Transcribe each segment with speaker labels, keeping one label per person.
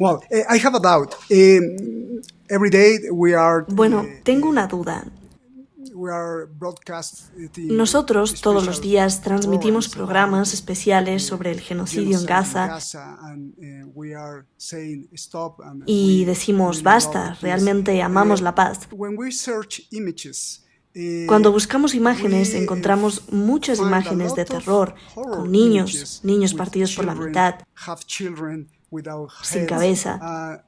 Speaker 1: Well, I have a doubt. Every day we are.
Speaker 2: Bueno, tengo una duda. Nosotros todos los días transmitimos programas especiales sobre el genocidio en Gaza y decimos basta, realmente amamos la paz. Cuando buscamos imágenes encontramos muchas imágenes de terror con niños partidos por la mitad, sin cabeza.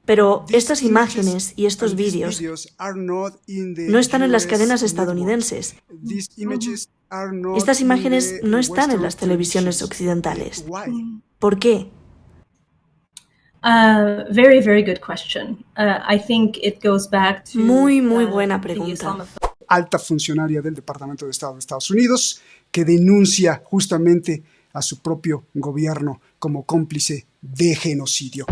Speaker 2: Pero estas imágenes y estos vídeos no están en las cadenas estadounidenses. Estas imágenes no están en las televisiones occidentales. ¿Por qué?
Speaker 3: Very, very good question. I think it goes back to
Speaker 2: muy buena pregunta.
Speaker 1: Alta funcionaria del Departamento de Estado de Estados Unidos que denuncia justamente a su propio gobierno como cómplice de genocidio.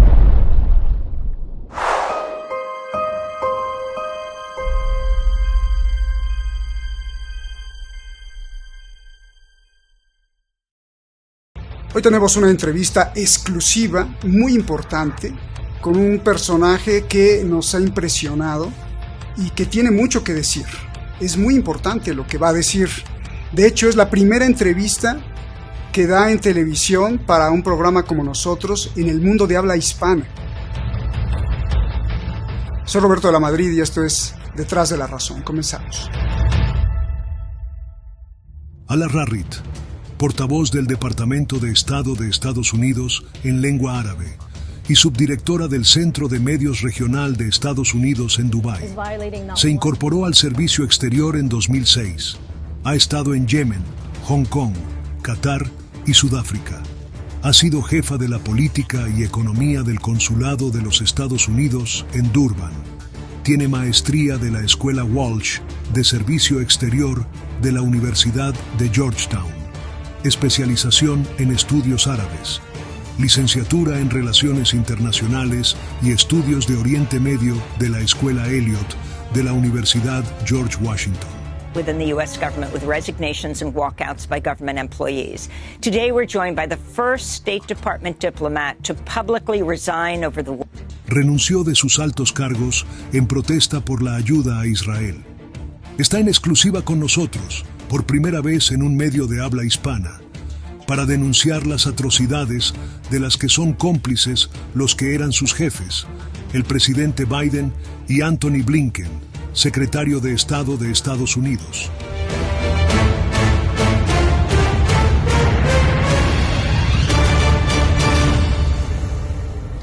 Speaker 1: Hoy tenemos una entrevista exclusiva, muy importante, con un personaje que nos ha impresionado y que tiene mucho que decir. Es muy importante lo que va a decir. De hecho, es la primera entrevista que da en televisión para un programa como nosotros en el mundo de habla hispana. Soy Roberto de la Madrid y esto es Detrás de la Razón. Comenzamos.
Speaker 4: Hala Rarit, portavoz del Departamento de Estado de Estados Unidos en lengua árabe y subdirectora del Centro de Medios Regional de Estados Unidos en Dubái. Se incorporó al servicio exterior en 2006. Ha estado en Yemen, Hong Kong, Qatar y Sudáfrica. Ha sido jefa de la política y economía del Consulado de los Estados Unidos en Durban. Tiene maestría de la Escuela Walsh de Servicio Exterior de la Universidad de Georgetown. Especialización en estudios árabes, licenciatura en Relaciones Internacionales y Estudios de Oriente Medio de la Escuela Elliott de la Universidad George Washington.
Speaker 5: Within the U.S. government with resignations and walkouts by government employees. Today we're joined by the first State Department diplomat to publicly resign over the war.
Speaker 4: Renunció de sus altos cargos en protesta por la ayuda a Israel. Está en exclusiva con nosotros, por primera vez en un medio de habla hispana, para denunciar las atrocidades de las que son cómplices los que eran sus jefes, el presidente Biden y Anthony Blinken, secretario de Estado de Estados Unidos.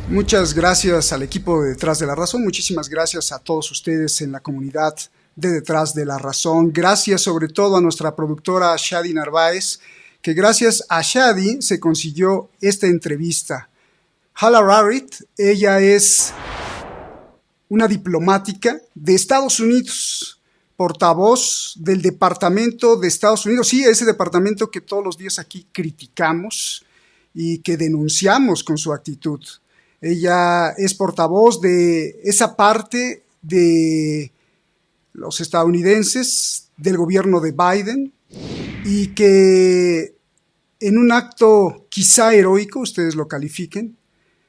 Speaker 1: Muchas gracias al equipo de Detrás de la Razón, muchísimas gracias a todos ustedes en la comunidad de Detrás de la Razón. Gracias sobre todo a nuestra productora Shadi Narváez, que gracias a Shadi se consiguió esta entrevista. Hala Rarit, ella es una diplomática de Estados Unidos, portavoz del Departamento de Estados Unidos, sí, ese departamento que todos los días aquí criticamos y que denunciamos con su actitud. Ella es portavoz de esa parte de los estadounidenses, del gobierno de Biden, y que en un acto quizá heroico, ustedes lo califiquen,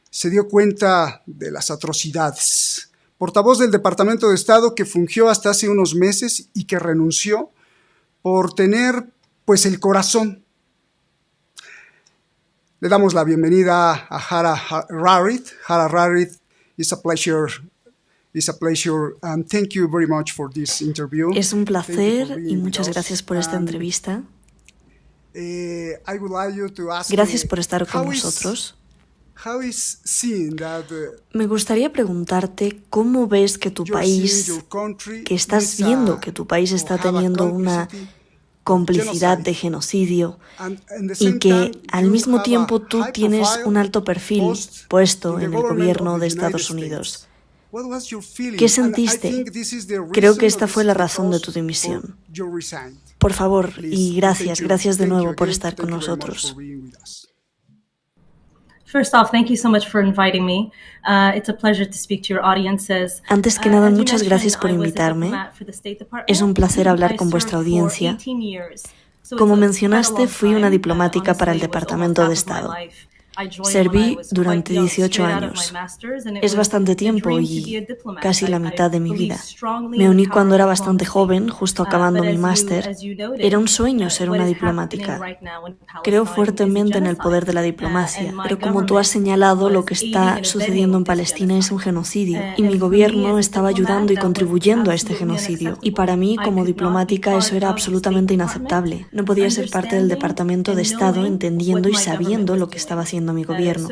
Speaker 1: se dio cuenta de las atrocidades. Portavoz del Departamento de Estado que fungió hasta hace unos meses y que renunció por tener, pues, el corazón. Le damos la bienvenida a Hala Rarit. Hala Rarit, it's a pleasure. And thank you very much for this interview.
Speaker 2: Es un placer y muchas gracias por esta entrevista. Gracias por estar con nosotros. Me gustaría preguntarte cómo ves que tu país, que estás viendo que tu país está teniendo una complicidad de genocidio y que al mismo tiempo tú tienes un alto perfil puesto en el gobierno de Estados Unidos. ¿Qué sentiste? Creo que esta fue la razón de tu dimisión. Por favor, y gracias de nuevo por estar con nosotros.
Speaker 3: First off, thank you so much for inviting me. It's a pleasure to speak to your audiences.
Speaker 2: Antes que nada, muchas gracias por invitarme. Es un placer hablar con vuestra audiencia. Como mencionaste, fui una diplomática para el Departamento de Estado. Serví durante 18 años. Es bastante tiempo y casi la mitad de mi vida. Me uní cuando era bastante joven, justo acabando mi máster. Era un sueño ser una diplomática. Creo fuertemente en el poder de la diplomacia, pero como tú has señalado, lo que está sucediendo en Palestina es un genocidio y mi gobierno estaba ayudando y contribuyendo a este genocidio. Y para mí, como diplomática, eso era absolutamente inaceptable. No podía ser parte del Departamento de Estado entendiendo y sabiendo lo que estaba haciendo mi gobierno.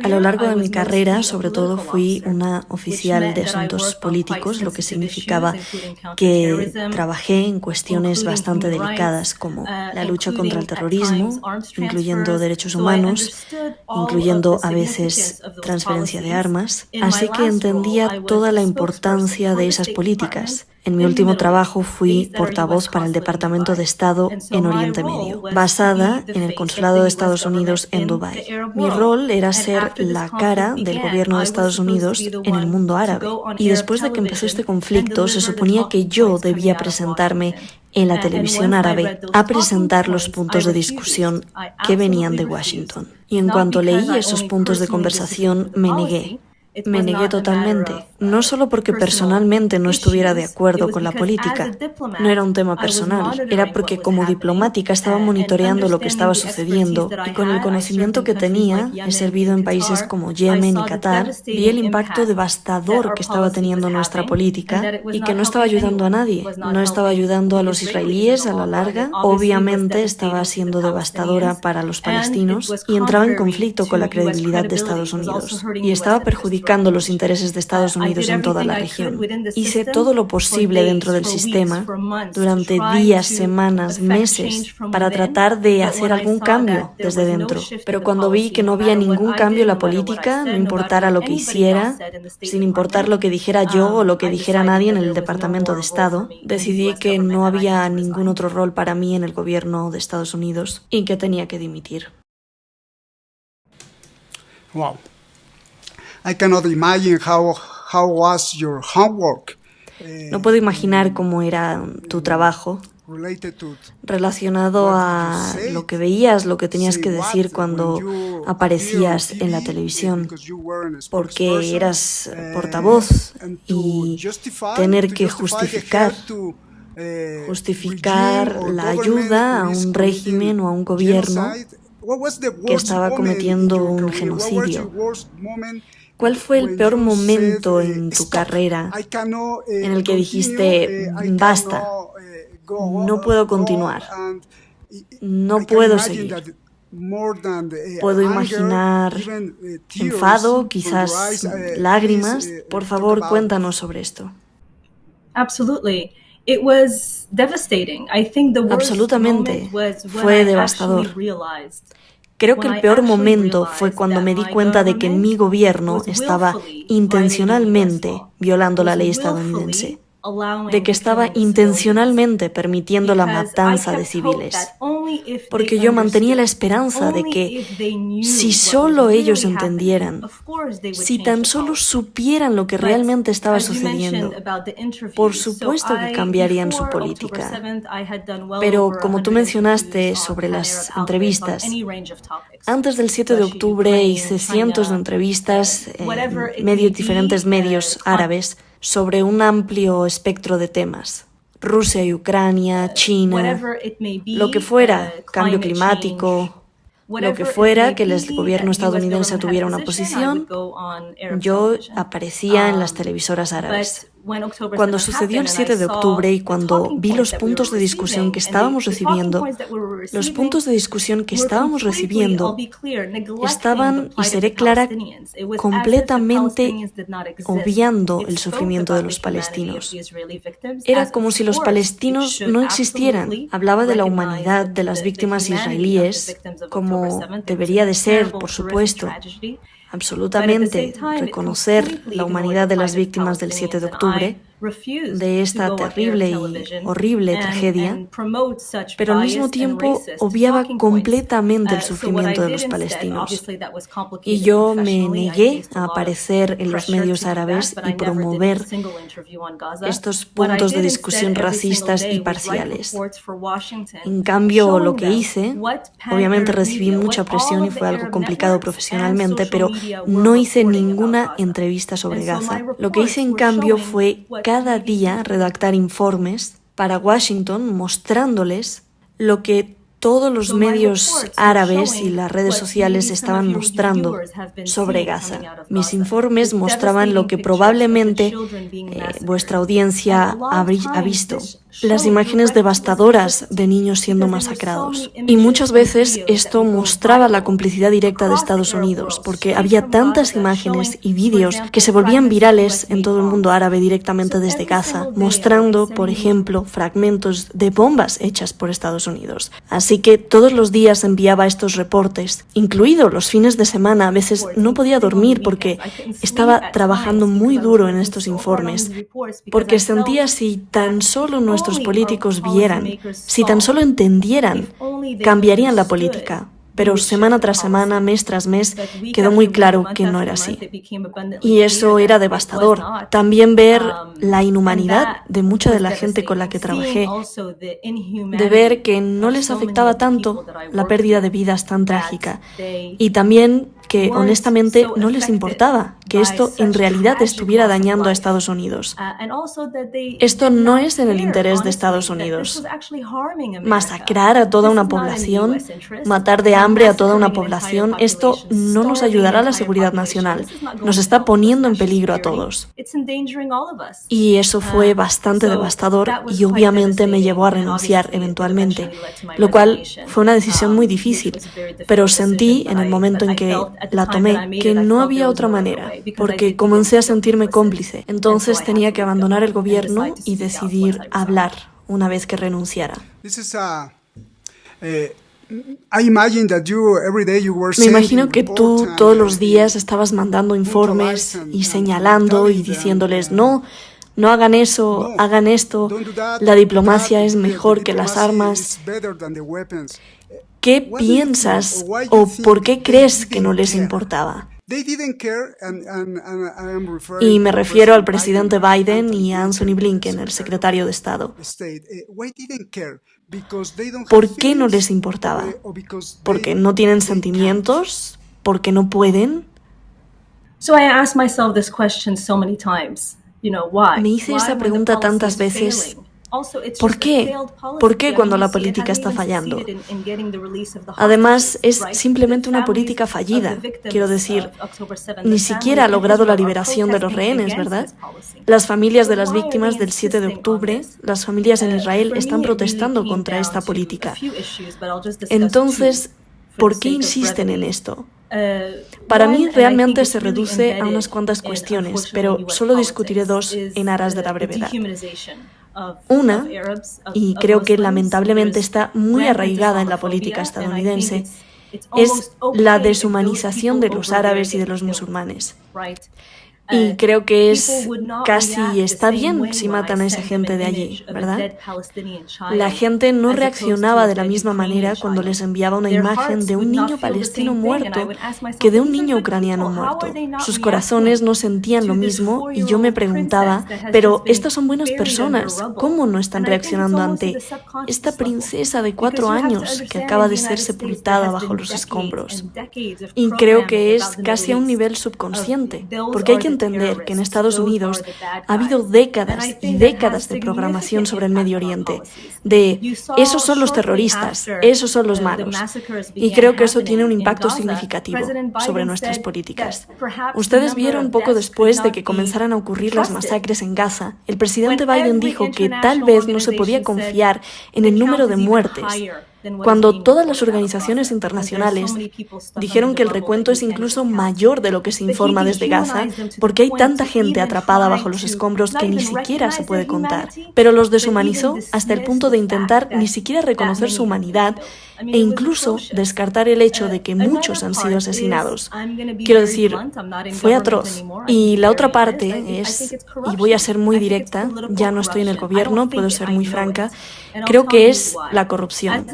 Speaker 2: A lo largo de mi carrera, sobre todo, fui una oficial de asuntos políticos, lo que significaba que trabajé en cuestiones bastante delicadas como la lucha contra el terrorismo, incluyendo derechos humanos, incluyendo a veces transferencia de armas. Así que entendía toda la importancia de esas políticas. En mi último trabajo fui portavoz para el Departamento de Estado en Oriente Medio, basada en el Consulado de Estados Unidos en Dubái. Mi rol era ser la cara del gobierno de Estados Unidos en el mundo árabe. Y después de que empezó este conflicto, se suponía que yo debía presentarme en la televisión árabe a presentar los puntos de discusión que venían de Washington. Y en cuanto leí esos puntos de conversación, me negué. Me negué totalmente, no solo porque personalmente no estuviera de acuerdo con la política, no era un tema personal, era porque como diplomática estaba monitoreando lo que estaba sucediendo y con el conocimiento que tenía, he servido en países como Yemen y Qatar, vi el impacto devastador que estaba teniendo nuestra política y que no estaba ayudando a nadie, no estaba ayudando a los israelíes a la larga, obviamente estaba siendo devastadora para los palestinos y entraba en conflicto con la credibilidad de Estados Unidos y estaba perjudicando los intereses de Estados Unidos en toda la región. Hice todo lo posible dentro del sistema durante días, semanas, meses para tratar de hacer algún cambio desde dentro. Pero cuando vi que no había ningún cambio en la política, no importara lo que hiciera, sin importar lo que dijera yo o lo que dijera nadie en el Departamento de Estado, decidí que no había ningún otro rol para mí en el gobierno de Estados Unidos y que tenía que dimitir.
Speaker 1: Wow. I cannot imagine how was your homework.
Speaker 2: No puedo imaginar cómo era tu trabajo relacionado a lo que veías, lo que tenías que decir cuando aparecías en la televisión, porque eras portavoz y tener que justificar la ayuda a un régimen o a un gobierno que estaba cometiendo un genocidio. ¿Cuál fue el peor momento en tu carrera en el que dijiste, basta, no puedo continuar, no puedo seguir? Puedo imaginar enfado, quizás lágrimas. Por favor, cuéntanos sobre esto. Absolutamente, fue devastador. Creo que el peor momento fue cuando me di cuenta de que mi gobierno estaba intencionalmente violando la ley estadounidense, de que estaba intencionalmente permitiendo la matanza de civiles, porque yo mantenía la esperanza de que si solo ellos entendieran, si tan solo supieran lo que realmente estaba sucediendo, por supuesto que cambiarían su política. Pero como tú mencionaste sobre las entrevistas, antes del 7 de octubre hice cientos de entrevistas en diferentes medios árabes sobre un amplio espectro de temas. Rusia y Ucrania, China, lo que fuera, cambio climático, lo que fuera que el gobierno estadounidense tuviera una posición, yo aparecía en las televisoras árabes. Cuando sucedió el 7 de octubre y cuando vi los puntos de discusión que estábamos recibiendo, estaban, y seré clara, completamente obviando el sufrimiento de los palestinos. Era como si los palestinos no existieran. Hablaba de la humanidad de las víctimas israelíes, como debería de ser, por supuesto. Absolutamente reconocer la humanidad de las víctimas del 7 de octubre, de esta terrible y horrible tragedia, pero al mismo tiempo obviaba completamente el sufrimiento de los palestinos. Y yo me negué a aparecer en los medios árabes y promover estos puntos de discusión racistas y parciales. En cambio, lo que hice, obviamente recibí mucha presión y fue algo complicado profesionalmente, pero no hice ninguna entrevista sobre Gaza. Lo que hice en cambio fue cada día redactar informes para Washington mostrándoles lo que todos los medios árabes y las redes sociales estaban mostrando sobre Gaza. Mis informes mostraban lo que probablemente vuestra audiencia ha visto. Las imágenes devastadoras de niños siendo masacrados. Y muchas veces esto mostraba la complicidad directa de Estados Unidos, porque había tantas imágenes y vídeos que se volvían virales en todo el mundo árabe directamente desde Gaza, mostrando, por ejemplo, fragmentos de bombas hechas por Estados Unidos. Así que todos los días enviaba estos reportes, incluidos los fines de semana. A veces no podía dormir porque estaba trabajando muy duro en estos informes, porque sentía si tan solo nuestros políticos vieran, si tan solo entendieran, cambiarían la política. Pero semana tras semana, mes tras mes, quedó muy claro que no era así. Y eso era devastador. También ver la inhumanidad de mucha de la gente con la que trabajé, de ver que no les afectaba tanto la pérdida de vidas tan trágica. Y también que honestamente no les importaba que esto en realidad estuviera dañando a Estados Unidos. Esto no es en el interés de Estados Unidos. Masacrar a toda una población, matar de hambre a toda una población, esto no nos ayudará a la seguridad nacional. Nos está poniendo en peligro a todos. Y eso fue bastante devastador y obviamente me llevó a renunciar eventualmente, lo cual fue una decisión muy difícil, pero sentí en el momento en que la tomé que no había otra manera, porque comencé a sentirme cómplice. Entonces tenía que abandonar el gobierno y decidir hablar una vez que renunciara. Me imagino que tú todos los días estabas mandando informes y señalando y diciéndoles no hagan eso, hagan esto, la diplomacia es mejor que las armas. ¿Qué piensas o por qué crees que no les importaba? Y me refiero al presidente Biden y a Anthony Blinken, el secretario de Estado. ¿Por qué no les importaba? ¿Porque no tienen sentimientos? ¿Porque no pueden? Me hice esa pregunta tantas veces. ¿Por qué? ¿Por qué cuando la política está fallando? Además, es simplemente una política fallida. Quiero decir, ni siquiera ha logrado la liberación de los rehenes, ¿verdad? Las familias de las víctimas del 7 de octubre, las familias en Israel, están protestando contra esta política. Entonces, ¿por qué insisten en esto? Para mí realmente se reduce a unas cuantas cuestiones, pero solo discutiré dos en aras de la brevedad. Una, y creo que lamentablemente está muy arraigada en la política estadounidense, es la deshumanización de los árabes y de los musulmanes. Y creo que casi está bien si matan a esa gente de allí, ¿verdad? La gente no reaccionaba de la misma manera cuando les enviaba una imagen de un niño palestino muerto que de un niño ucraniano muerto. Sus corazones no sentían lo mismo y yo me preguntaba, pero estas son buenas personas, ¿cómo no están reaccionando ante esta princesa de 4 años que acaba de ser sepultada bajo los escombros? Y creo que es casi a un nivel subconsciente, porque hay que entender que en Estados Unidos ha habido décadas y décadas de programación sobre el Medio Oriente, de esos son los terroristas, esos son los malos. Y creo que eso tiene un impacto significativo sobre nuestras políticas. Ustedes vieron poco después de que comenzaran a ocurrir las masacres en Gaza, el presidente Biden dijo que tal vez no se podía confiar en el número de muertes, cuando todas las organizaciones internacionales dijeron que el recuento es incluso mayor de lo que se informa desde Gaza, porque hay tanta gente atrapada bajo los escombros que ni siquiera se puede contar. Pero los deshumanizó hasta el punto de intentar ni siquiera reconocer su humanidad e incluso descartar el hecho de que muchos han sido asesinados. Quiero decir, fue atroz. Y la otra parte es, y voy a ser muy directa, ya no estoy en el gobierno, puedo ser muy franca, creo que es la corrupción.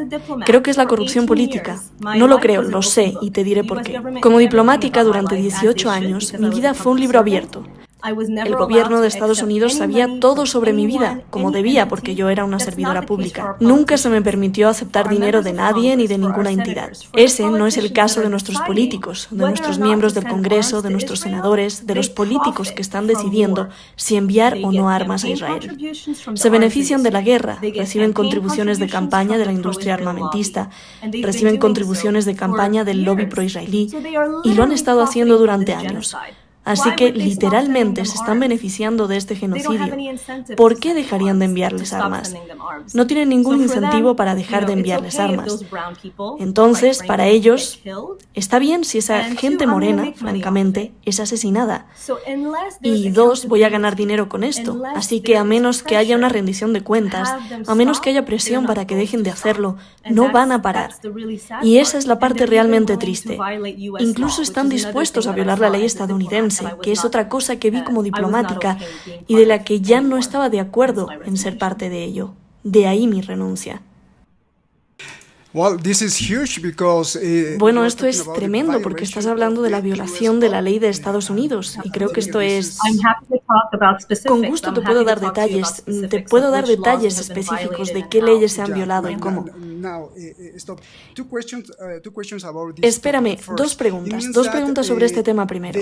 Speaker 2: Creo que es la corrupción política. No lo creo, lo sé, y te diré por qué. Como diplomática durante 18 años, mi vida fue un libro abierto. El gobierno de Estados Unidos sabía todo sobre mi vida, como debía, porque yo era una servidora pública. Nunca se me permitió aceptar dinero de nadie ni de ninguna entidad. Ese no es el caso de nuestros políticos, de nuestros miembros del Congreso, de nuestros senadores, de los políticos que están decidiendo si enviar o no armas a Israel. Se benefician de la guerra, reciben contribuciones de campaña de la industria armamentista, reciben contribuciones de campaña del lobby pro-israelí, y lo han estado haciendo durante años. Así que literalmente se están beneficiando de este genocidio. ¿Por qué dejarían de enviarles armas? No tienen ningún incentivo para dejar de enviarles armas. Entonces, para ellos, está bien si esa gente morena, francamente, es asesinada. Y dos, voy a ganar dinero con esto. Así que a menos que haya una rendición de cuentas, a menos que haya presión para que dejen de hacerlo, no van a parar. Y esa es la parte realmente triste. Incluso están dispuestos a violar la ley estadounidense, que es otra cosa que vi como diplomática y de la que ya no estaba de acuerdo en ser parte de ello. De ahí mi renuncia. Bueno, esto es tremendo porque estás hablando de la violación de la ley de Estados Unidos y creo que esto es... Con gusto te puedo dar detalles. Te puedo dar detalles específicos de qué leyes se han violado y cómo. Espérame, dos preguntas sobre este tema primero.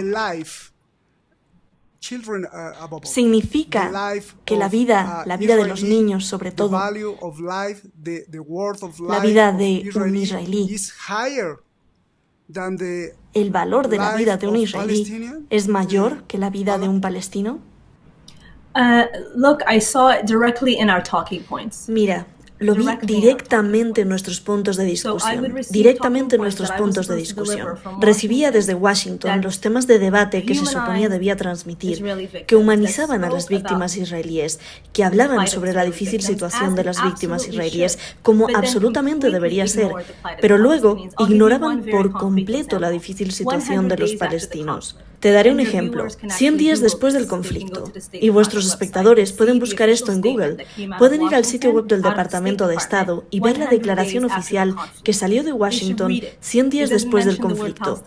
Speaker 2: Significa que la vida de los niños, sobre todo, la vida de un israelí, el valor de la vida de un israelí es mayor que la vida de un palestino? Mira, lo vi directamente en nuestros puntos de discusión. Recibía desde Washington los temas de debate que se suponía debía transmitir, que humanizaban a las víctimas israelíes, que hablaban sobre la difícil situación de las víctimas israelíes, como absolutamente debería ser, pero luego ignoraban por completo la difícil situación de los palestinos. Te daré un ejemplo. 100 días después del conflicto, y vuestros espectadores pueden buscar esto en Google, pueden ir al sitio web del Departamento de Estado y ver la declaración oficial que salió de Washington 100 días después del conflicto.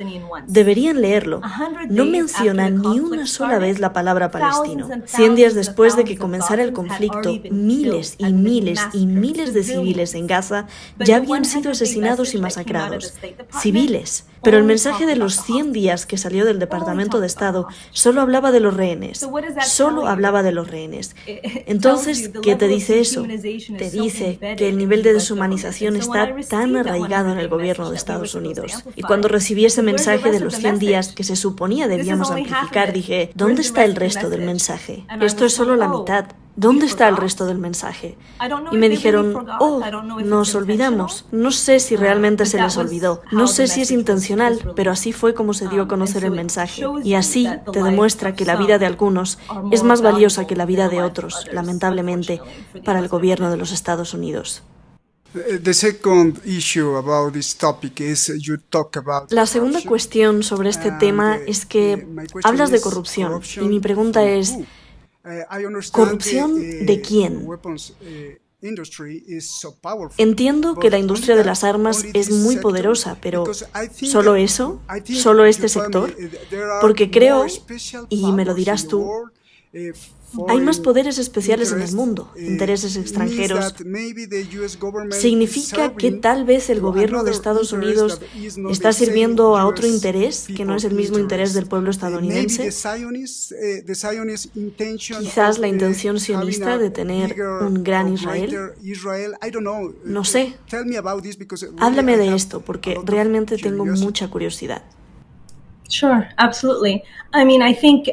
Speaker 2: Deberían leerlo. No menciona ni una sola vez la palabra palestino. 100 días después de que comenzara el conflicto, miles y miles y miles de civiles en Gaza ya habían sido asesinados y masacrados. Civiles. Pero el mensaje de los 100 días que salió del Departamento de Estado solo hablaba de los rehenes. Solo hablaba de los rehenes. Entonces, ¿qué te dice eso? Te dice que el nivel de deshumanización está tan arraigado en el gobierno de Estados Unidos. Y cuando recibí ese mensaje de los 100 días que se suponía debíamos amplificar, dije, ¿dónde está el resto del mensaje? Esto es solo la mitad. ¿Dónde está el resto del mensaje? Y me dijeron, nos olvidamos. No sé si realmente se les olvidó. No sé si es intencional, pero así fue como se dio a conocer el mensaje. Y así te demuestra que la vida de algunos es más valiosa que la vida de otros, lamentablemente, para el gobierno de los Estados Unidos. La segunda cuestión sobre este tema es que hablas de corrupción. Y mi pregunta es... ¿Corrupción de quién? Entiendo que la industria de las armas es muy poderosa, pero ¿solo eso? ¿Solo este sector? Porque creo, y me lo dirás tú, hay más poderes especiales en el mundo, intereses extranjeros. ¿Significa que tal vez el gobierno de Estados Unidos está sirviendo a otro interés que no es el mismo interés del pueblo estadounidense? Quizás la intención sionista de tener un gran Israel. No sé. Háblame de esto porque realmente tengo mucha curiosidad.
Speaker 3: Sure, absolutely. I mean, I think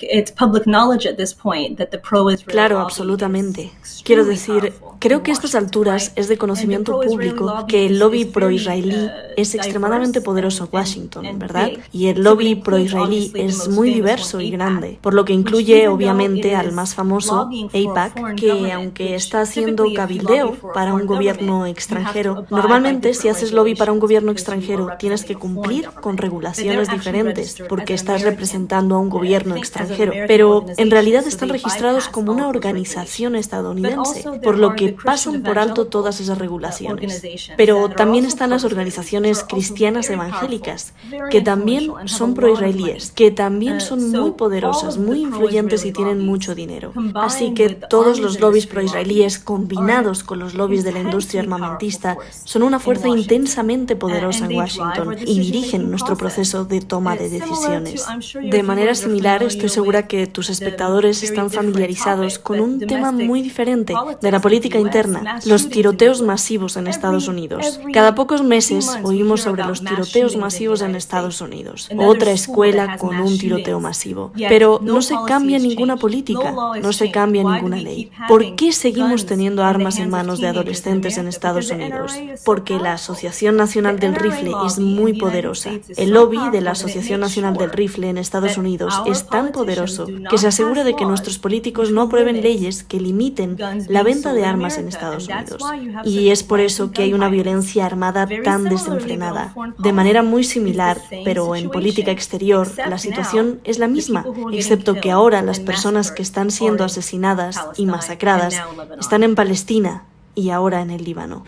Speaker 3: it's public knowledge at this point that the pro-Israel
Speaker 2: Claro, absolutamente. Quiero decir, creo que a estas alturas es de conocimiento público que el lobby pro-israelí es extremadamente poderoso en Washington, ¿verdad? Y el lobby pro-israelí es muy diverso y grande, por lo que incluye obviamente al más famoso, AIPAC, que aunque está haciendo cabildeo para un gobierno extranjero, normalmente si haces lobby para un gobierno extranjero tienes que cumplir con regulaciones diferentes porque estás representando a un gobierno extranjero, pero en realidad están registrados como una organización estadounidense, por lo que pasan por alto todas esas regulaciones. Pero también están las organizaciones cristianas evangélicas, que también son pro-israelíes, que también son muy poderosas, muy influyentes y tienen mucho dinero. Así que todos los lobbies pro-israelíes combinados con los lobbies de la industria armamentista son una fuerza intensamente poderosa en Washington y dirigen nuestro proceso de toma de decisiones. De manera similar, estoy segura que tus espectadores están familiarizados con un tema muy diferente de la política interna, los tiroteos masivos en Estados Unidos. Cada pocos meses oímos sobre los tiroteos masivos en Estados Unidos, otra escuela con un tiroteo masivo. Pero no se cambia ninguna política, no se cambia ninguna ley. ¿Por qué seguimos teniendo armas en manos de adolescentes en Estados Unidos? Porque la Asociación Nacional del Rifle es muy poderosa. El lobby de la Asociación Nacional del Rifle en Estados Unidos es tan poderoso que se asegura de que nuestros políticos no aprueben leyes que limiten la venta de armas en Estados Unidos. Y es por eso que hay una violencia armada tan desenfrenada. De manera muy similar, pero en política exterior, la situación es la misma, excepto que ahora las personas que están siendo asesinadas y masacradas están en Palestina y ahora en el Líbano.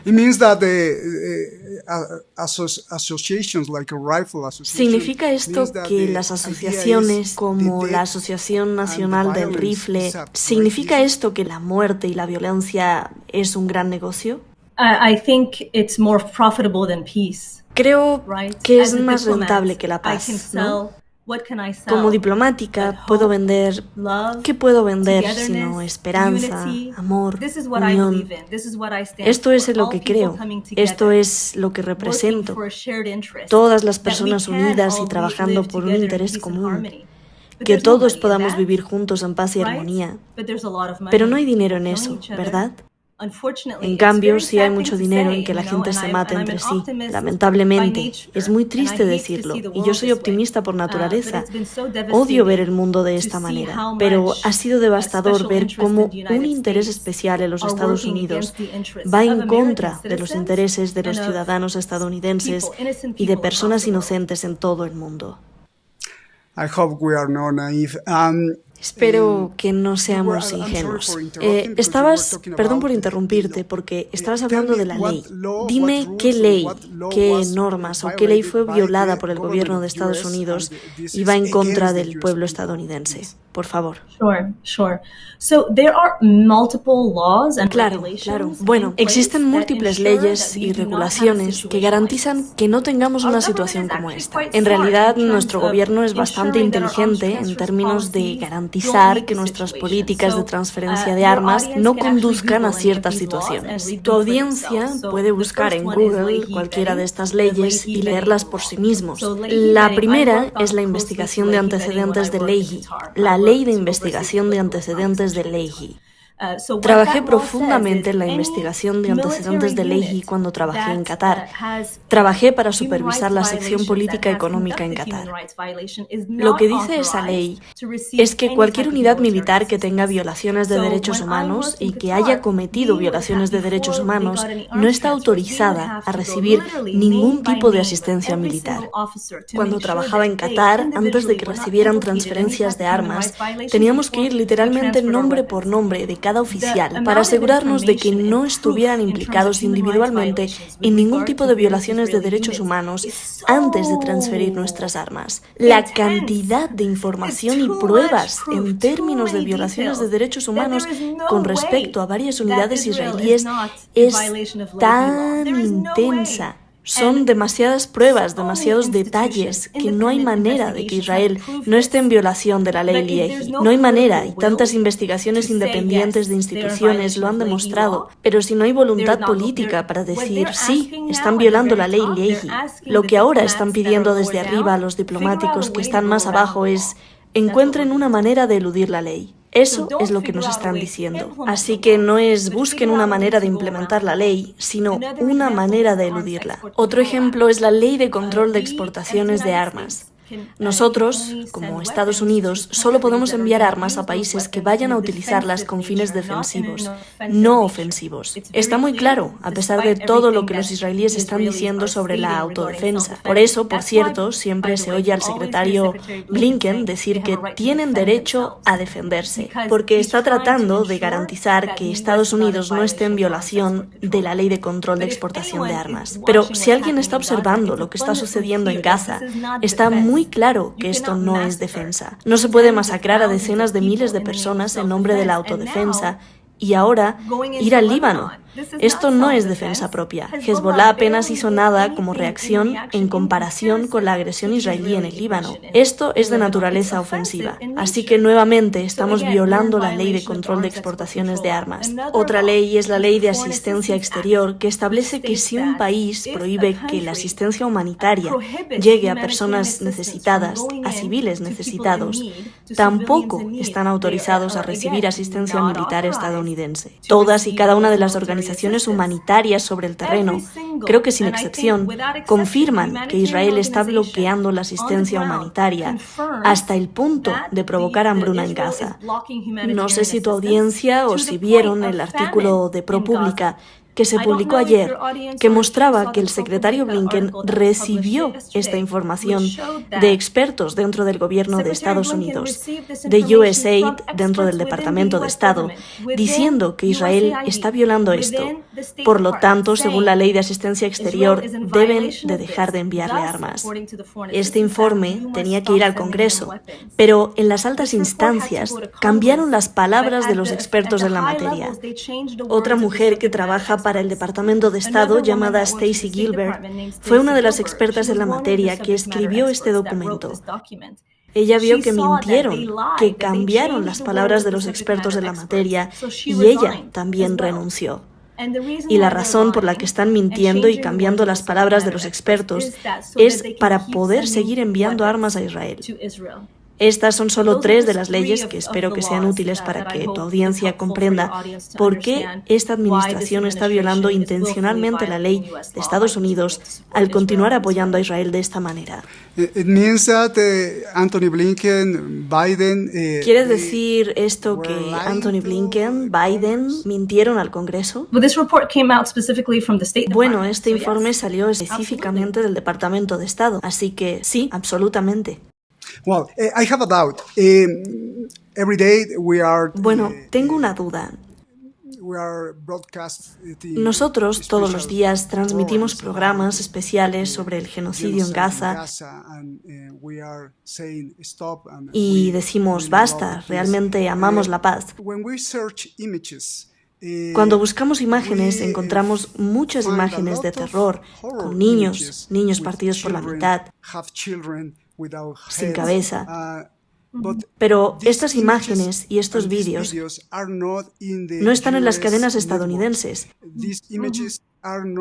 Speaker 2: ¿Significa esto que las asociaciones como la Asociación Nacional del Rifle, significa esto que la muerte y la violencia es un gran negocio?
Speaker 3: I think it's more profitable than peace.
Speaker 2: Creo que es más rentable que la paz, ¿no? Como diplomática puedo vender, ¿qué puedo vender sino esperanza, amor, unión? Esto es en lo que creo, esto es lo que represento. Todas las personas unidas y trabajando por un interés común. Que todos podamos vivir juntos en paz y armonía. Pero no hay dinero en eso, ¿verdad? En cambio, sí hay mucho dinero en que la gente se mate entre sí. Lamentablemente, es muy triste decirlo, y yo soy optimista por naturaleza. Odio ver el mundo de esta manera, pero ha sido devastador ver cómo un interés especial en los Estados Unidos va en contra de los intereses de los ciudadanos estadounidenses y de personas inocentes en todo el mundo.
Speaker 1: I hope we are not naive.
Speaker 2: Espero que no seamos ingenuos. Perdón por interrumpirte, porque estabas hablando de la ley. Dime qué ley, qué normas o qué ley fue violada por el gobierno de Estados Unidos y va en contra del pueblo estadounidense. Por favor.
Speaker 3: Sure. So there are multiple laws and regulations.
Speaker 2: Claro. Bueno, existen múltiples leyes y regulaciones que garantizan que no tengamos una situación como esta. En realidad, nuestro gobierno es bastante inteligente en términos de garantizar que nuestras políticas de transferencia de armas no conduzcan a ciertas situaciones. Tu audiencia puede buscar en Google cualquiera de estas leyes y leerlas por sí mismos. La primera es la investigación de antecedentes de Leahy, la Ley de Investigación de Antecedentes de Leahy. Trabajé profundamente en la investigación de antecedentes de Leahy cuando trabajé en Qatar. Trabajé para supervisar la sección política económica en Qatar. Lo que dice esa ley es que cualquier unidad militar que tenga violaciones de derechos humanos y que haya cometido violaciones de derechos humanos no está autorizada a recibir ningún tipo de asistencia militar. Cuando trabajaba en Qatar, antes de que recibieran transferencias de armas, teníamos que ir literalmente nombre por nombre de cada oficial para asegurarnos de que no estuvieran implicados individualmente en ningún tipo de violaciones de derechos humanos antes de transferir nuestras armas. La cantidad de información y pruebas en términos de violaciones de derechos humanos con respecto a varias unidades israelíes es tan intensa Son demasiadas pruebas, demasiados detalles, que no hay manera de que Israel no esté en violación de la ley Liegi. No hay manera, y tantas investigaciones independientes de instituciones lo han demostrado. Pero si no hay voluntad política para decir, sí, están violando la ley Liegi, lo que ahora están pidiendo desde arriba a los diplomáticos que están más abajo es, encuentren una manera de eludir la ley. Eso es lo que nos están diciendo. Así que no es busquen una manera de implementar la ley, sino una manera de eludirla. Otro ejemplo es la Ley de Control de Exportaciones de Armas. Nosotros, como Estados Unidos, solo podemos enviar armas a países que vayan a utilizarlas con fines defensivos, no ofensivos. Está muy claro, a pesar de todo lo que los israelíes están diciendo sobre la autodefensa. Por eso, por cierto, siempre se oye al secretario Blinken decir que tienen derecho a defenderse, porque está tratando de garantizar que Estados Unidos no esté en violación de la Ley de Control de Exportación de Armas. Pero si alguien está observando lo que está sucediendo en Gaza, está muy claro que esto no es defensa. No se puede masacrar a decenas de miles de personas en nombre de la autodefensa y ahora ir al Líbano. Esto no es defensa propia. Hezbollah apenas hizo nada como reacción en comparación con la agresión israelí en el Líbano. Esto es de naturaleza ofensiva. Así que nuevamente estamos violando la ley de control de exportaciones de armas. Otra ley es la ley de asistencia exterior, que establece que si un país prohíbe que la asistencia humanitaria llegue a personas necesitadas, a civiles necesitados, tampoco están autorizados a recibir asistencia militar estadounidense. Todas y cada una de las organizaciones humanitarias sobre el terreno, creo que sin excepción, confirman que Israel está bloqueando la asistencia humanitaria hasta el punto de provocar hambruna en Gaza. No sé si tu audiencia o si vieron el artículo de ProPublica que se publicó ayer, que mostraba que el secretario Blinken recibió esta información de expertos dentro del gobierno de Estados Unidos, de USAID dentro del Departamento de Estado, diciendo que Israel está violando esto. Por lo tanto, según la ley de asistencia exterior, deben de dejar de enviarle armas. Este informe tenía que ir al Congreso, pero en las altas instancias cambiaron las palabras de los expertos en la materia. Otra mujer que trabaja para el Departamento de Estado, llamada Stacy Gilbert, fue una de las expertas en la materia que escribió este documento. Ella vio que mintieron, que cambiaron las palabras de los expertos en la materia y ella también renunció. Y la razón por la que están mintiendo y cambiando las palabras de los expertos es para poder seguir enviando armas a Israel. Estas son solo 3 de las leyes que espero que sean útiles para que tu audiencia comprenda por qué esta administración está violando intencionalmente la ley de Estados Unidos al continuar apoyando a Israel de esta manera.
Speaker 1: Anthony Blinken, Biden...
Speaker 2: ¿Quieres decir esto que Anthony Blinken, Biden mintieron al Congreso? Bueno, este informe salió específicamente del Departamento de Estado, así que sí, absolutamente.
Speaker 1: Well, I have a doubt. Every day we are,
Speaker 2: bueno, tengo una duda. Nosotros todos los días transmitimos programas especiales sobre el genocidio en Gaza y decimos basta, realmente amamos la paz. Cuando buscamos imágenes encontramos muchas imágenes de terror, con niños partidos por la mitad, sin cabeza. Pero estas imágenes y estos vídeos no están en las cadenas estadounidenses.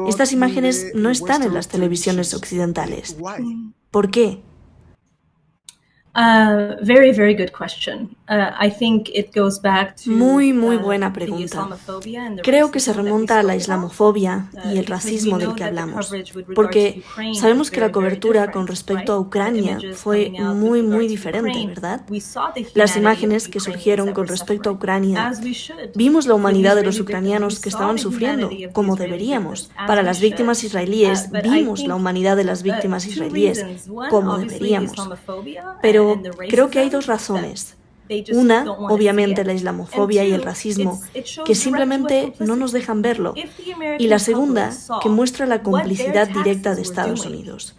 Speaker 2: Estas imágenes no están en las televisiones occidentales. ¿Por qué?
Speaker 3: Very, very good question. I think it goes back to
Speaker 2: muy buena pregunta. Creo que se remonta a la islamofobia y el racismo del que hablamos, porque sabemos que la cobertura con respecto a Ucrania fue muy diferente, ¿verdad? Las imágenes que surgieron con respecto a Ucrania, vimos la humanidad de los ucranianos que estaban sufriendo, como deberíamos. Para las víctimas israelíes, vimos la humanidad de las víctimas israelíes, como deberíamos. Pero creo que hay 2 razones. Una, obviamente, la islamofobia y el racismo, que simplemente no nos dejan verlo. Y la segunda, que muestra la complicidad directa de Estados Unidos.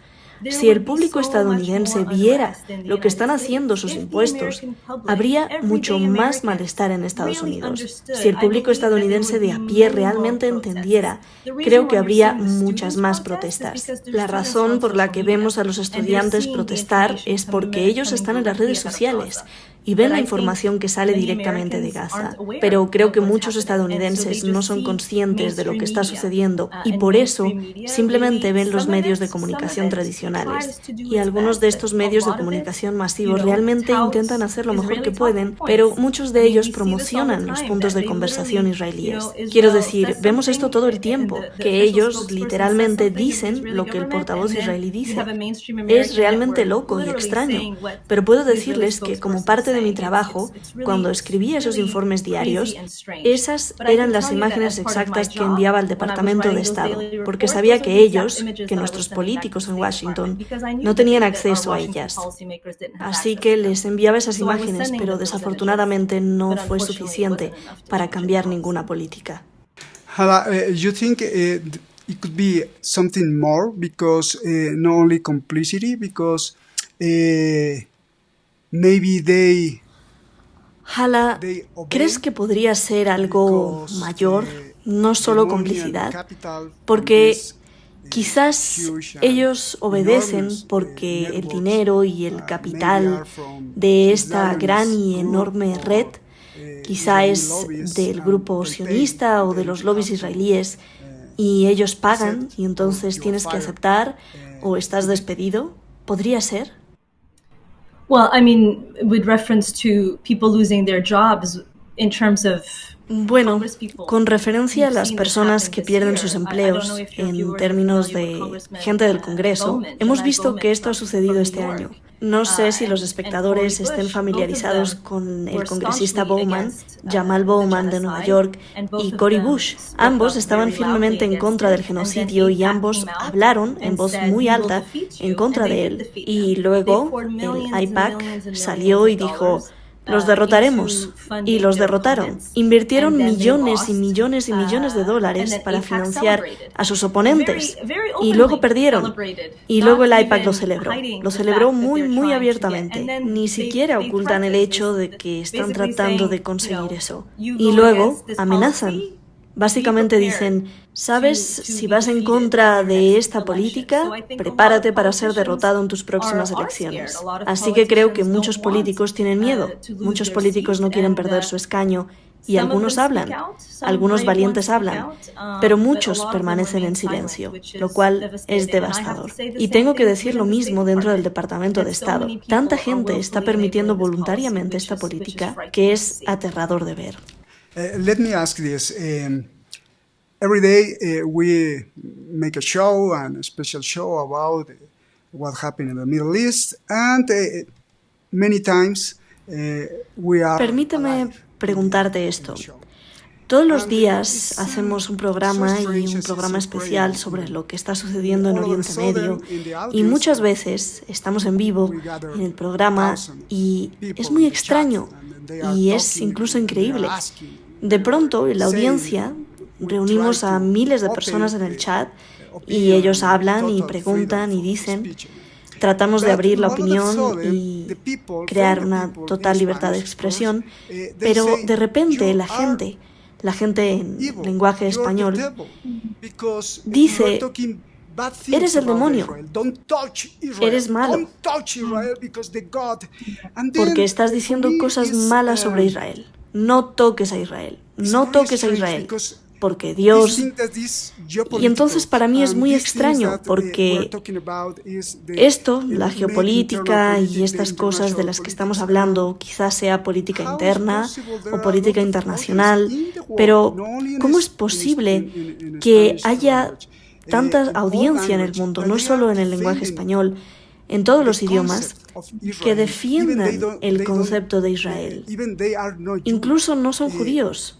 Speaker 2: Si el público estadounidense viera lo que están haciendo sus impuestos, habría mucho más malestar en Estados Unidos. Si el público estadounidense de a pie realmente entendiera, creo que habría muchas más protestas. La razón por la que vemos a los estudiantes protestar es porque ellos están en las redes sociales y ven la información que sale directamente de Gaza. Pero creo que muchos estadounidenses no son conscientes de lo que está sucediendo y por eso simplemente ven los medios de comunicación tradicionales. Y algunos de estos medios de comunicación masivos realmente intentan hacer lo mejor que pueden, pero muchos de ellos promocionan los puntos de conversación israelíes. Quiero decir, vemos esto todo el tiempo, que ellos literalmente dicen lo que el portavoz israelí dice. Es realmente loco y extraño, pero puedo decirles que como parte de mi trabajo, cuando escribía esos informes diarios, esas eran las imágenes exactas que enviaba al Departamento de Estado, porque sabía que ellos, que nuestros políticos en Washington, no tenían acceso a ellas. Así que les enviaba esas imágenes, pero desafortunadamente no fue suficiente para cambiar ninguna política.
Speaker 1: Hala, you think it could be something more because not only complicity, because maybe
Speaker 2: Hala, ¿crees que podría ser algo mayor, no solo complicidad? Porque quizás ellos obedecen porque el dinero y el capital de esta gran y enorme red quizá es del grupo sionista o de los lobbies israelíes y ellos pagan y entonces tienes que aceptar o estás despedido. ¿Podría ser?
Speaker 3: Well, I mean, with reference to people losing their jobs in terms of
Speaker 2: Bueno, con referencia a las personas que pierden sus empleos, en términos de gente del Congreso, hemos visto que esto ha sucedido este año. No sé si los espectadores estén familiarizados con el congresista Bowman, Jamal Bowman de Nueva York, y Cori Bush. Ambos estaban firmemente en contra del genocidio y ambos hablaron en voz muy alta en contra de él. Y luego el AIPAC salió y dijo: los derrotaremos. Y los derrotaron. Invirtieron millones y millones y millones de dólares para financiar a sus oponentes. Y luego perdieron. Y luego el AIPAC lo celebró. Lo celebró muy, muy abiertamente. Ni siquiera ocultan el hecho de que están tratando de conseguir eso. Y luego amenazan. Básicamente dicen: ¿sabes? Si vas en contra de esta política, prepárate para ser derrotado en tus próximas elecciones. Así que creo que muchos políticos tienen miedo. Muchos políticos no quieren perder su escaño. Y algunos hablan, algunos valientes hablan, pero muchos permanecen en silencio, lo cual es devastador. Y tengo que decir lo mismo dentro del Departamento de Estado. Tanta gente está permitiendo voluntariamente esta política que es aterrador de ver.
Speaker 1: Let me ask this. Every day we make a show, and a special show about what happened in the Middle East, and many times we are
Speaker 2: Permíteme preguntarte esto. Todos los días hacemos un programa y un programa especial sobre lo que está sucediendo en Oriente Medio y muchas veces estamos en vivo en el programa y es muy extraño y es incluso increíble. De pronto, en la audiencia, reunimos a miles de personas en el chat y ellos hablan y preguntan y dicen. Tratamos de abrir la opinión y crear una total libertad de expresión, pero de repente la gente en lenguaje español dice: eres el demonio, eres malo, porque estás diciendo cosas malas sobre Israel. No toques a Israel, no toques a Israel, porque Dios... Y entonces para mí es muy extraño, porque esto, la geopolítica y estas cosas de las que estamos hablando, quizás sea política interna o política internacional, pero ¿cómo es posible que haya tanta audiencia en el mundo, no solo en el lenguaje español, en todos los idiomas, que defiendan el concepto de Israel? Incluso no son judíos.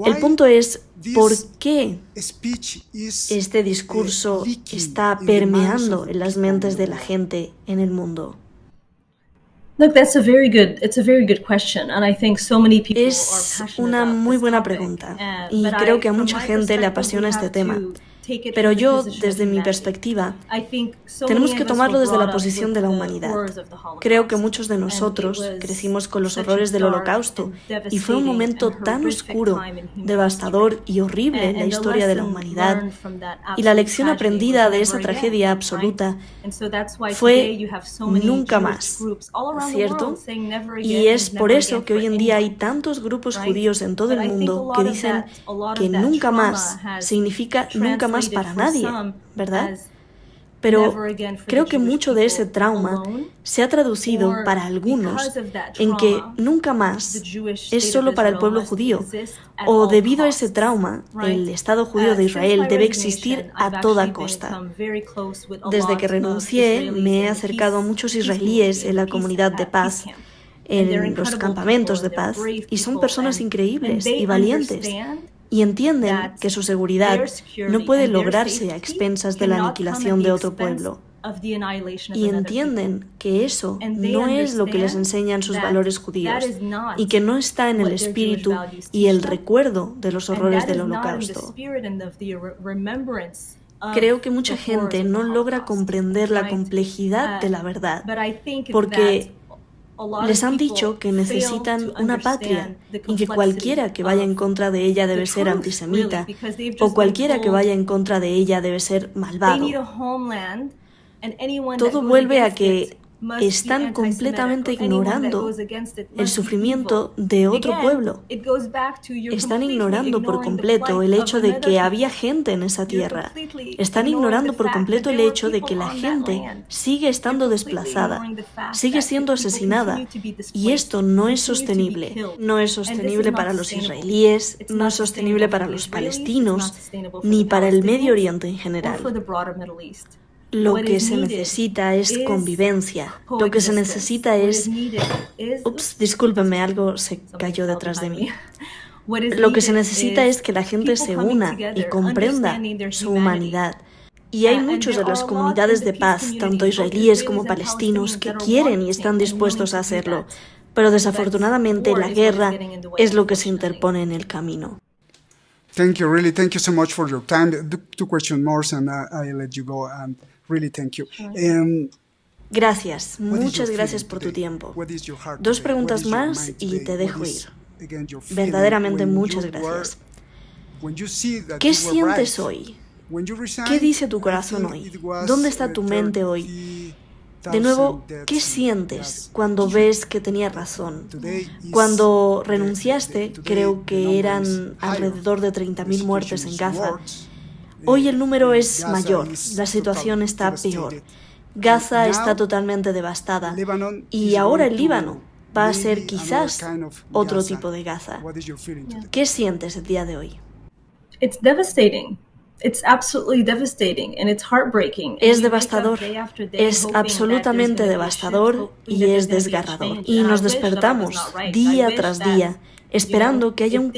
Speaker 2: El punto es, ¿por qué este discurso está permeando en las mentes de la gente en el mundo? Es una muy buena pregunta y creo que a mucha gente le apasiona este tema. Pero yo, desde mi perspectiva, tenemos que tomarlo desde la posición de la humanidad. Creo que muchos de nosotros crecimos con los horrores del Holocausto y fue un momento tan oscuro, devastador y horrible en la historia de la humanidad. Y la lección aprendida de esa tragedia absoluta fue nunca más, ¿cierto? Y es por eso que hoy en día hay tantos grupos judíos en todo el mundo que dicen que nunca más significa nunca más para nadie, ¿verdad? Pero creo que mucho de ese trauma se ha traducido para algunos en que nunca más es solo para el pueblo judío, o debido a ese trauma, el Estado judío de Israel debe existir a toda costa. Desde que renuncié, me he acercado a muchos israelíes en la comunidad de paz, en los campamentos de paz, y son personas increíbles y valientes. Y entienden que su seguridad no puede lograrse a expensas de la aniquilación de otro pueblo. Y entienden que eso no es lo que les enseñan sus valores judíos y que no está en el espíritu y el recuerdo de los horrores del Holocausto. Creo que mucha gente no logra comprender la complejidad de la verdad porque les han dicho que necesitan una patria y que cualquiera que vaya en contra de ella debe ser antisemita o cualquiera que vaya en contra de ella debe ser malvado. Todo vuelve a que están completamente ignorando el sufrimiento de otro pueblo. Están ignorando por completo el hecho de que había gente en esa tierra. Están ignorando por completo el hecho de que la gente sigue estando desplazada, sigue siendo asesinada. Y esto no es sostenible. No es sostenible para los israelíes, no es sostenible para los palestinos, ni para el Medio Oriente en general. Lo que se necesita es convivencia. Lo que se necesita es... Ups, discúlpenme, algo se cayó detrás de mí. Lo que se necesita es que la gente se una y comprenda su humanidad. Y hay muchos de las comunidades de paz, tanto israelíes como palestinos, que quieren y están dispuestos a hacerlo. Pero desafortunadamente la guerra es lo que se interpone en el camino.
Speaker 1: Thank you so much for your time. Two questions more and I'll let you go. And really thank you.
Speaker 2: Gracias, muchas gracias por tu tiempo. 2 preguntas más y te dejo ir. Verdaderamente muchas gracias. ¿Qué sientes hoy? ¿Qué dice tu corazón hoy? ¿Dónde está tu mente hoy? De nuevo, ¿qué sientes cuando ves que tenías razón? Cuando renunciaste, creo que eran alrededor de 30.000 muertes en Gaza. Hoy el número es mayor, la situación está peor. Gaza está totalmente devastada y ahora el Líbano va a ser quizás otro tipo de Gaza. ¿Qué sientes el día de hoy?
Speaker 3: It's devastating. It's absolutely devastating and it's heartbreaking.
Speaker 2: Es devastador, es absolutamente devastador y es desgarrador. Y nos despertamos día tras día esperando que haya un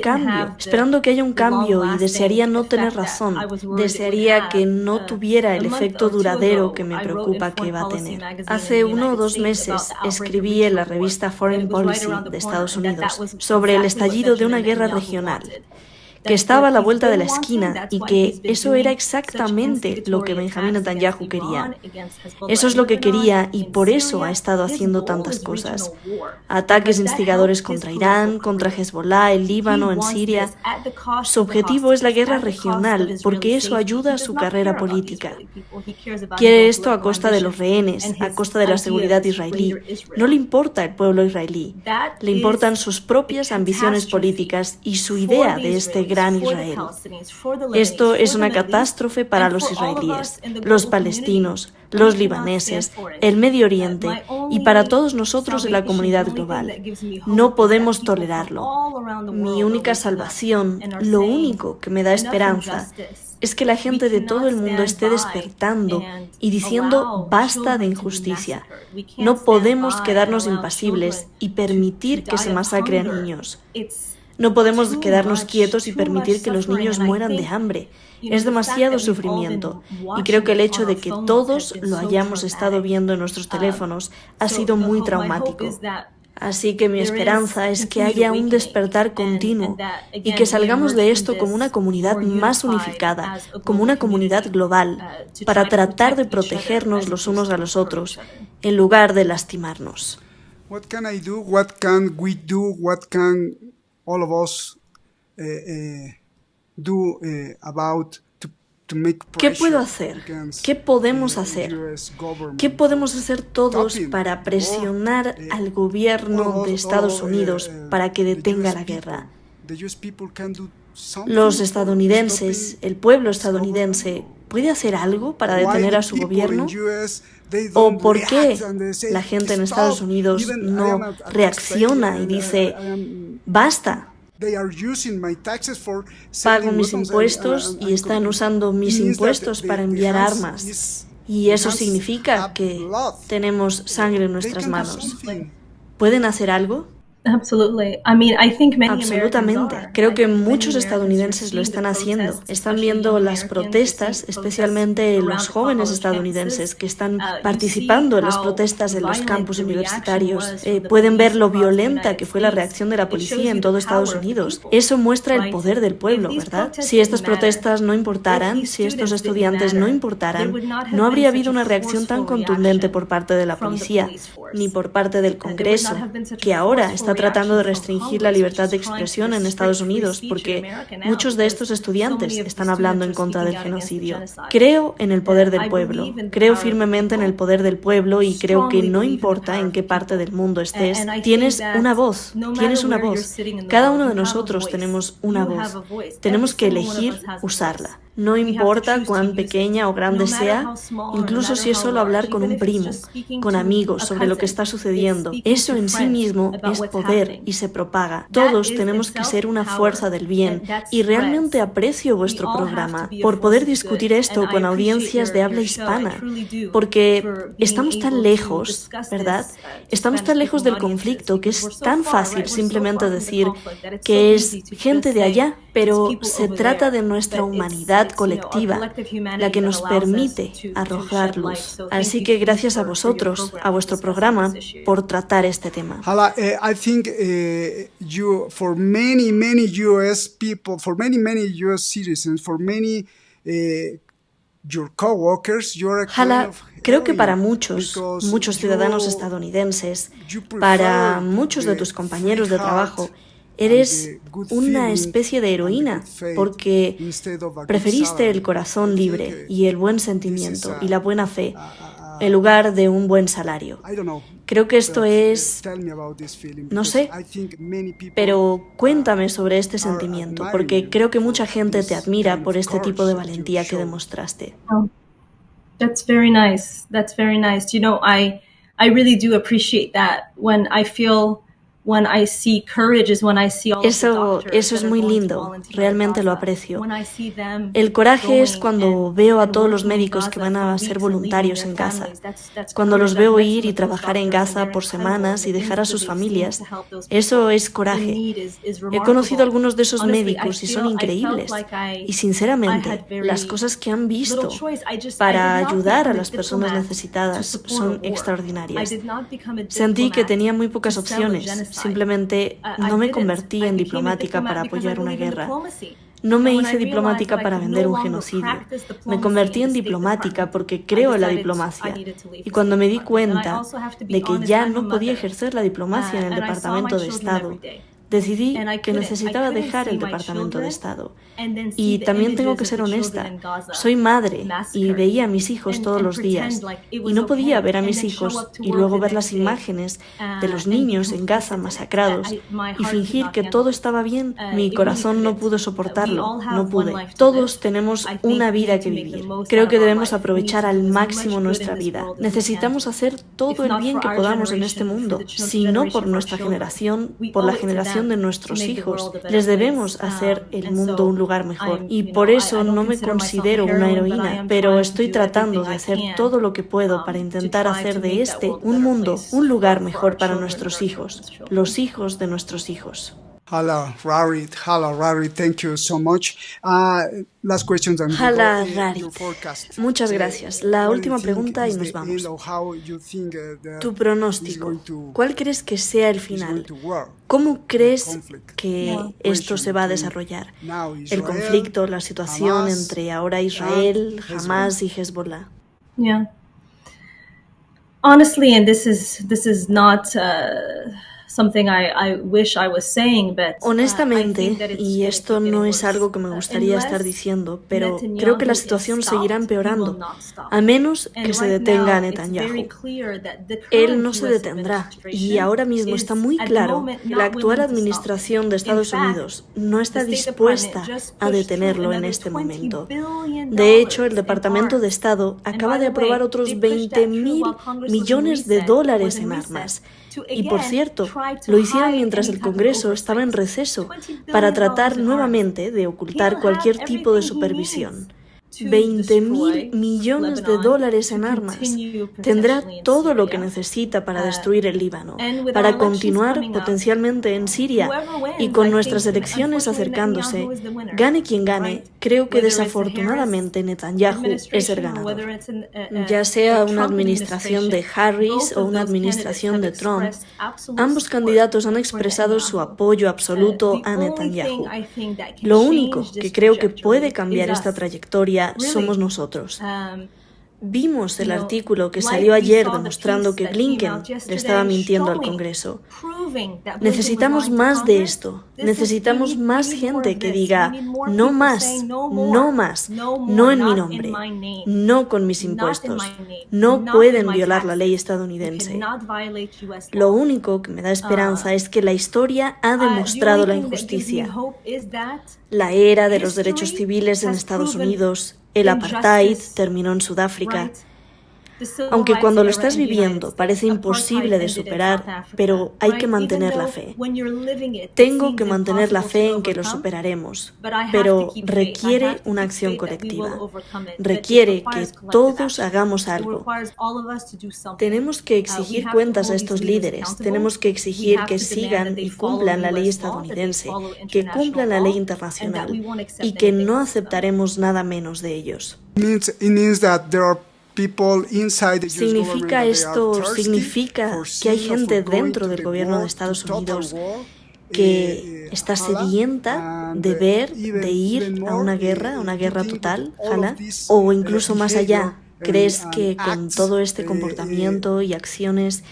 Speaker 2: cambio y desearía no tener razón, desearía que no tuviera el efecto duradero que me preocupa que va a tener. Hace 1 o 2 meses escribí en la revista Foreign Policy de Estados Unidos sobre el estallido de una guerra regional, que estaba a la vuelta de la esquina y que eso era exactamente lo que Benjamín Netanyahu quería. Eso es lo que quería y por eso ha estado haciendo tantas cosas. Ataques instigadores contra Irán, contra Hezbollah, el Líbano, en Siria. Su objetivo es la guerra regional porque eso ayuda a su carrera política. Quiere esto a costa de los rehenes, a costa de la seguridad israelí. No le importa el pueblo israelí, le importan sus propias ambiciones políticas y su idea de este gran Israel. Esto es una catástrofe para los israelíes, los palestinos, los libaneses, el Medio Oriente y para todos nosotros en la comunidad global. No podemos tolerarlo. Mi única salvación, lo único que me da esperanza, es que la gente de todo el mundo esté despertando y diciendo basta de injusticia. No podemos quedarnos impasibles y permitir que se masacre a niños. No podemos quedarnos quietos y permitir que los niños mueran de hambre. Es demasiado sufrimiento y creo que el hecho de que todos lo hayamos estado viendo en nuestros teléfonos ha sido muy traumático. Así que mi esperanza es que haya un despertar continuo y que salgamos de esto como una comunidad más unificada, como una comunidad global, para tratar de protegernos los unos a los otros, en lugar de lastimarnos.
Speaker 1: What can I do? What can we do? What can all of us do about
Speaker 2: ¿Qué puedo hacer? ¿Qué podemos hacer? ¿Qué podemos hacer todos para presionar al gobierno de Estados Unidos para que detenga la guerra? Los estadounidenses, el pueblo estadounidense, ¿puede hacer algo para detener a su gobierno? ¿O por qué la gente en Estados Unidos no reacciona y dice, basta? Pago mis impuestos y están usando mis impuestos para enviar armas. Y eso significa que tenemos sangre en nuestras manos. ¿Pueden hacer algo? Absolutamente. Creo que muchos estadounidenses lo están haciendo. Están viendo las protestas, especialmente los jóvenes estadounidenses que están participando en las protestas en los campus universitarios. Pueden ver lo violenta que fue la reacción de la policía en todo Estados Unidos. Eso muestra el poder del pueblo, ¿verdad? Si estas protestas no importaran, si estos estudiantes no importaran, no habría habido una reacción tan contundente por parte de la policía, ni por parte del Congreso, que ahora está tratando de restringir la libertad de expresión en Estados Unidos porque muchos de estos estudiantes están hablando en contra del genocidio. Creo en el poder del pueblo, creo firmemente en el poder del pueblo y creo que no importa en qué parte del mundo estés, tienes una voz, tienes una voz. Cada uno de nosotros tenemos una voz. Tenemos que elegir usarla. No importa cuán pequeña o grande sea, incluso si es solo hablar con un primo, con amigos sobre lo que está sucediendo. Eso en sí mismo es poder y se propaga. Todos tenemos que ser una fuerza del bien y realmente aprecio vuestro programa por poder discutir esto con audiencias de habla hispana, porque estamos tan lejos, ¿verdad? Estamos tan lejos del conflicto que es tan fácil simplemente decir que es gente de allá, pero se trata de nuestra humanidad colectiva, la que nos permite arrojar luz. Así que gracias a vosotros, a vuestro programa, por tratar este tema.
Speaker 1: Hala, I think for many U.S. people, for many U.S. citizens, for many your coworkers, you're a
Speaker 2: Hala, creo que para muchos ciudadanos estadounidenses, para muchos de tus compañeros de trabajo, eres una especie de heroína porque preferiste el corazón libre y el buen sentimiento y la buena fe en lugar de un buen salario. Creo que esto es, no sé, pero cuéntame sobre este sentimiento porque creo que mucha gente te admira por este tipo de valentía que demostraste.
Speaker 3: That's very nice. That's very nice. You know, I really do appreciate that when I feel.
Speaker 2: Eso es muy lindo, realmente lo aprecio. El coraje es cuando veo a todos los médicos que van a ser voluntarios en Gaza, cuando los veo ir y trabajar en Gaza por semanas y dejar a sus familias. Eso es coraje. He conocido a algunos de esos médicos y son increíbles. Y sinceramente, las cosas que han visto para ayudar a las personas necesitadas son extraordinarias. Sentí que tenía muy pocas opciones. Simplemente no me convertí en diplomática para apoyar una guerra. No me hice diplomática para vender un genocidio. Me convertí en diplomática porque creo en la diplomacia. Y cuando me di cuenta de que ya no podía ejercer la diplomacia en el Departamento de Estado, decidí que necesitaba dejar el Departamento de Estado. Y también tengo que ser honesta, soy madre y veía a mis hijos todos los días y no podía ver a mis hijos y luego ver las imágenes de los niños en Gaza masacrados y fingir que todo estaba bien. Mi corazón no pudo soportarlo, no pude. Todos tenemos una vida que vivir. Creo que debemos aprovechar al máximo nuestra vida. Necesitamos hacer todo el bien que podamos en este mundo, si no por nuestra generación, por la generación de nuestros hijos. Les debemos hacer el mundo un lugar mejor. Y por eso no me considero una heroína, pero estoy tratando de hacer todo lo que puedo para intentar hacer de este un mundo, un lugar mejor para nuestros hijos, los hijos de nuestros hijos.
Speaker 1: Hala Rarit, thank you so much. Last question and
Speaker 2: Hala Rarit, muchas gracias. La última pregunta y nos vamos. Tu pronóstico, ¿cuál crees que sea el final? ¿Cómo crees que esto se va a desarrollar? El conflicto, la situación entre ahora Israel, Hamas y Hezbollah.
Speaker 3: Yeah. Honestly, and this is not something I wish I was saying, but
Speaker 2: honestamente, y esto no es algo que me gustaría estar diciendo, pero creo que la situación seguirá empeorando, a menos que se detenga a Netanyahu. Él no se detendrá, y ahora mismo está muy claro que la actual administración de Estados Unidos no está dispuesta a detenerlo en este momento. De hecho, el Departamento de Estado acaba de aprobar otros $20.000 millones en armas. Y por cierto, lo hicieron mientras el Congreso estaba en receso para tratar nuevamente de ocultar cualquier tipo de supervisión. $20.000 millones en armas. Tendrá todo lo que necesita para destruir el Líbano, para continuar potencialmente en Siria, y con nuestras elecciones acercándose, gane quien gane, creo que desafortunadamente Netanyahu es el ganador. Ya sea una administración de Harris o una administración de Trump, ambos candidatos han expresado su apoyo absoluto a Netanyahu. Lo único que creo que puede cambiar esta trayectoria somos nosotros. Vimos el artículo que salió ayer demostrando que Blinken le estaba mintiendo al Congreso. Necesitamos más de esto. Necesitamos más gente que diga no más, no más, no en mi nombre, no con mis impuestos. No pueden violar la ley estadounidense. Lo único que me da esperanza es que la historia ha demostrado la injusticia. La era de los derechos civiles en Estados Unidos, el apartheid terminó en Sudáfrica. Aunque cuando lo estás viviendo parece imposible de superar, pero hay que mantener la fe. Tengo que mantener la fe en que lo superaremos, pero requiere una acción colectiva. Requiere que todos hagamos algo. Tenemos que exigir cuentas a estos líderes, tenemos que exigir que sigan y cumplan la ley estadounidense, que cumplan la ley internacional y que no aceptaremos nada menos de ellos. Significa que hay gente dentro del gobierno de Estados Unidos que está sedienta de ver, de ir a una guerra total, ojalá, o incluso más allá. ¿Crees que con todo este comportamiento y acciones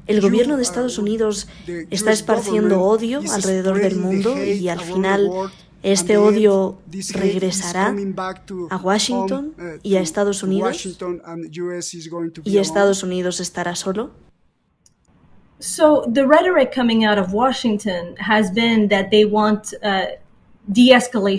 Speaker 2: el gobierno de Estados Unidos está esparciendo odio alrededor del mundo y al final este odio regresará a Washington y a Estados Unidos? ¿Y Estados Unidos estará solo?
Speaker 3: So the rhetoric coming out of Washington has been that they want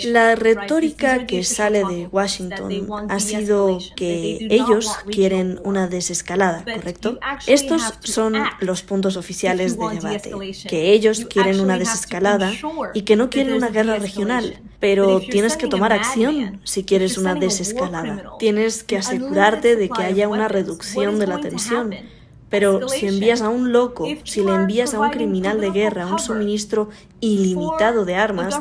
Speaker 2: La retórica que sale de Washington ha sido que ellos quieren una desescalada, ¿correcto? Estos son los puntos oficiales de debate, que ellos quieren una desescalada y que no quieren una guerra regional. Pero tienes que tomar acción si quieres una desescalada. Tienes que asegurarte de que haya una reducción de la tensión. Pero si envías a un loco, si le envías a un criminal de guerra un suministro ilimitado de armas,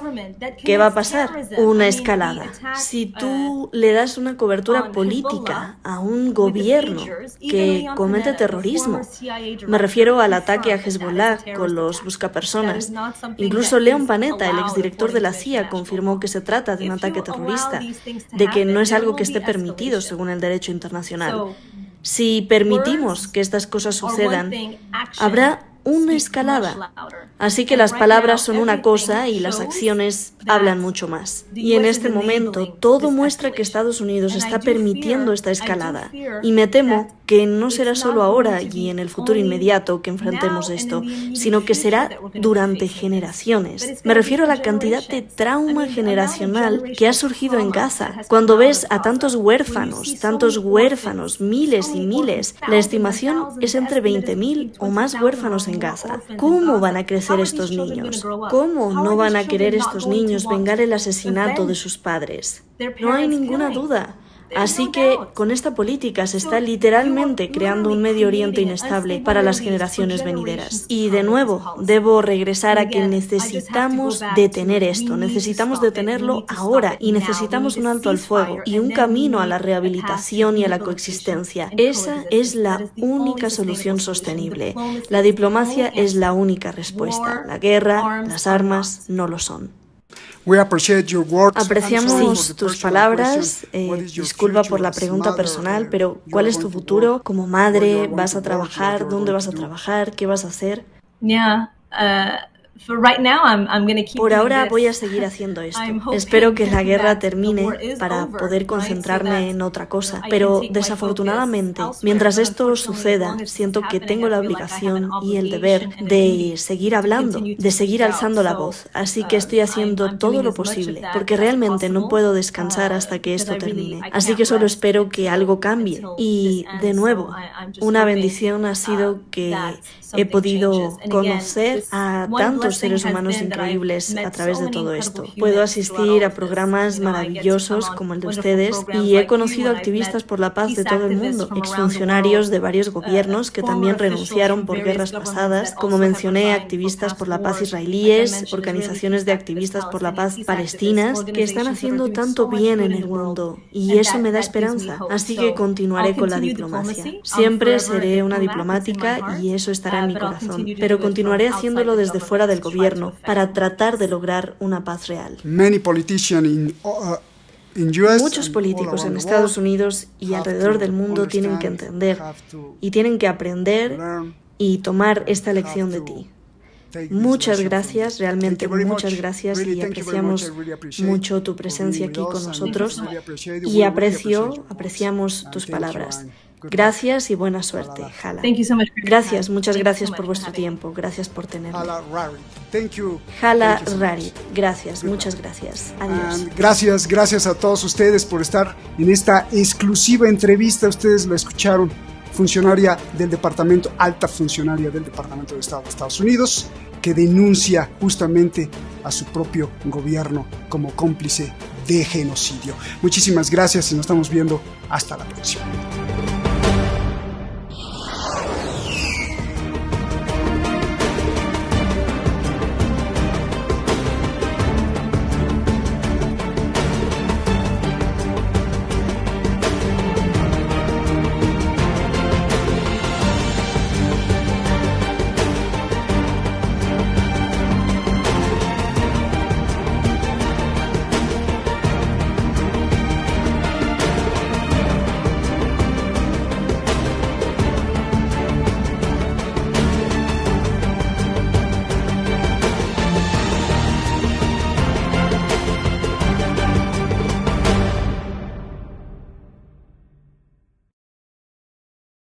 Speaker 2: ¿qué va a pasar? Una escalada. Si tú le das una cobertura política a un gobierno que comete terrorismo, me refiero al ataque a Hezbollah con los buscapersonas. Incluso Leon Panetta, el exdirector de la CIA, confirmó que se trata de un ataque terrorista, de que no es algo que esté permitido según el derecho internacional. Si permitimos que estas cosas sucedan, habrá una escalada. Así que las palabras son una cosa y las acciones hablan mucho más. Y en este momento todo muestra que Estados Unidos está permitiendo esta escalada. Y me temo que no será solo ahora y en el futuro inmediato que enfrentemos esto, sino que será durante generaciones. Me refiero a la cantidad de trauma generacional que ha surgido en Gaza. Cuando ves a tantos huérfanos, miles y miles, la estimación es entre 20.000 o más huérfanos en Gaza. ¿Cómo van a crecer estos niños? ¿Cómo no van a querer estos niños vengar el asesinato de sus padres? No hay ninguna duda. Así que con esta política se está literalmente creando un Medio Oriente inestable para las generaciones venideras. Y de nuevo, debo regresar a que necesitamos detener esto, necesitamos detenerlo ahora y necesitamos un alto al fuego y un camino a la rehabilitación y a la coexistencia. Esa es la única solución sostenible. La diplomacia es la única respuesta. La guerra, las armas no lo son. Apreciamos tus palabras. Disculpa por la pregunta personal, pero ¿cuál es tu futuro? Como madre, ¿vas a trabajar? ¿Dónde vas a trabajar? ¿Qué vas a hacer? Por ahora voy a seguir haciendo esto. Espero que la guerra termine para poder concentrarme en otra cosa. Pero desafortunadamente, mientras esto suceda, siento que tengo la obligación y el deber de seguir hablando, de seguir alzando la voz. Así que estoy haciendo todo lo posible, porque realmente no puedo descansar hasta que esto termine. Así que solo espero que algo cambie. Y de nuevo, una bendición ha sido que he podido conocer a tantos seres humanos increíbles a través de todo esto. Puedo asistir a programas maravillosos como el de ustedes y he conocido activistas por la paz de todo el mundo, exfuncionarios de varios gobiernos que también renunciaron por guerras pasadas, como mencioné, activistas por la paz israelíes, organizaciones de activistas por la paz palestinas, que están haciendo tanto bien en el mundo y eso me da esperanza. Así que continuaré con la diplomacia. Siempre seré una diplomática y eso estará en mi corazón, pero continuaré haciéndolo desde fuera del gobierno para tratar de lograr una paz real. Muchos políticos en Estados Unidos y alrededor del mundo tienen que entender y tienen que aprender y tomar esta lección de ti. Muchas gracias, realmente muchas gracias, y apreciamos mucho tu presencia aquí con nosotros y apreciamos tus palabras. Gracias y buena suerte, Hala. Gracias, muchas gracias por vuestro tiempo. Gracias por tenerme. Hala Rarit. Gracias, muchas gracias. Adiós.
Speaker 1: Gracias a todos ustedes por estar en esta exclusiva entrevista. Ustedes la escucharon. Funcionaria del Departamento, alta funcionaria del Departamento de Estado de Estados Unidos, que denuncia justamente a su propio gobierno como cómplice de genocidio. Muchísimas gracias y nos estamos viendo hasta la próxima.